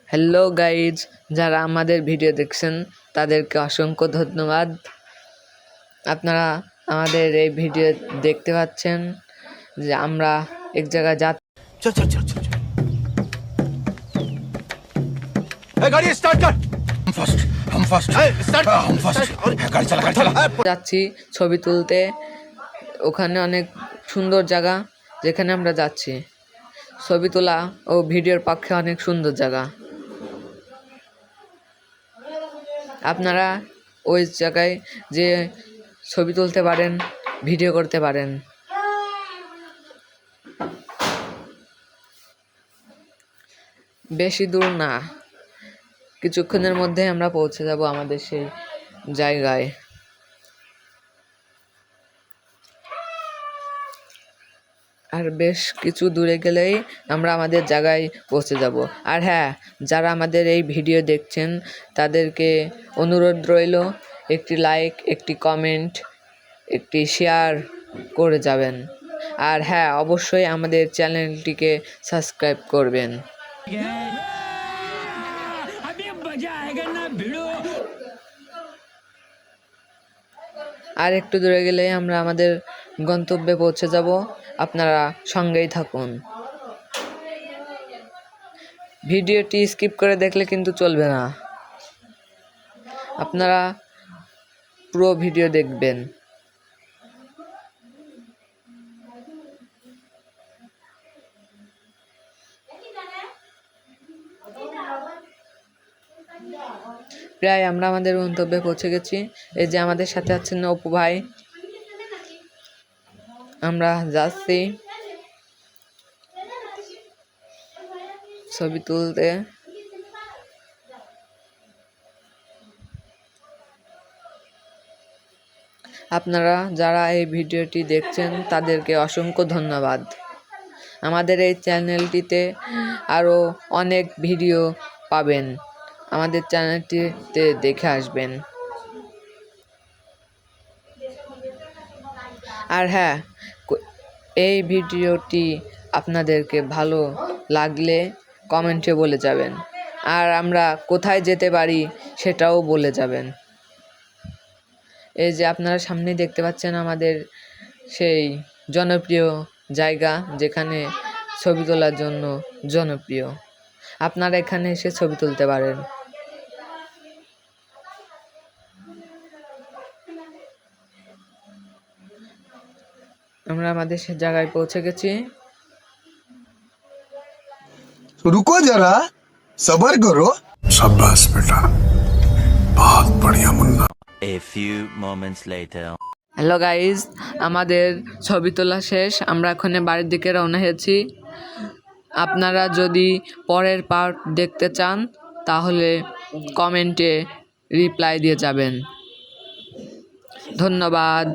Hello guys, যারা আমাদের video দেখছেন তাদেরকে অসংখ্য ধন্যবাদ। আপনারা আমাদের এই ভিডিও দেখতে পাচ্ছেন যে আমরা এক জায়গায় যাচ্ছি। चल चल चल चल गाड़ी स्टार्ट कर। हम फर्स्ट गाड़ी चला যাচ্ছি ছবি তুলতে। ওখানে অনেক সুন্দর জায়গা যেখানে আমরা যাচ্ছি। ছবি তোলা ও ভিডিওর পক্ষে অনেক সুন্দর জায়গা। আপনারা ওই জায়গায় যে ছবি তুলতে পারেন, ভিডিও করতে পারেন। বেশি দূর না, কিছুক্ষণের মধ্যে আমরা পৌঁছে যাব আমাদের সেই জায়গায়। আর বেশ কিছু দূরে গেলেই আমরা আমাদের জায়গায় পৌঁছে যাব। আর হ্যাঁ, যারা আমাদের এই ভিডিও দেখছেন তাদেরকে অনুরোধ রইল একটি লাইক, একটি কমেন্ট, একটি শেয়ার করে যাবেন। আর হ্যাঁ, অবশ্যই আমাদের চ্যানেলটিকে সাবস্ক্রাইব করবেন। আর একটু দূরে গেলেই আমরা আমাদের গন্তব্যে পৌঁছে যাব। আপনারা সঙ্গেই থাকুন। ভিডিওটি স্কিপ করে দেখলে কিন্তু চলবে না, আপনারা পুরো ভিডিও দেখবেন। প্রায় আমরা আমাদের গন্তব্যে পৌঁছে গেছি। এই যে আমাদের সাথে আছেন অপু ভাই। আমরা যাচ্ছি ছবি তুলতে। আপনারা যারা এই ভিডিওটি দেখছেন তাদেরকে অসংখ্য ধন্যবাদ। আমাদের এই চ্যানেলটিতে আরও অনেক ভিডিও পাবেন, আমাদের চ্যানেলটিতে দেখে আসবেন। আর হ্যাঁ, এই ভিডিওটি আপনাদেরকে ভালো লাগলে কমেন্টে বলে যাবেন। আর আমরা কোথায় যেতে পারি সেটাও বলে যাবেন। এই যে আপনারা সামনে দেখতে পাচ্ছেন আমাদের সেই জনপ্রিয় জায়গা, যেখানে ছবি তোলার জন্য জনপ্রিয়। আপনারা এখানে এসে ছবি তুলতে পারেন। আমরা আমাদের সে জায়গায় পৌঁছে গেছি। रुको जरा, सबर करो। शाबाश बेटा, बहुत बढ़िया Munna. A few moments later. Hello guys, আমাদের ছবি তোলা শেষ। আমরা এখন বাড়ির দিকে রওনা হয়েছি। আপনারা যদি পরের পার্ট দেখতে চান তাহলে কমেন্টে রিপ্লাই দিয়ে যাবেন। ধন্যবাদ।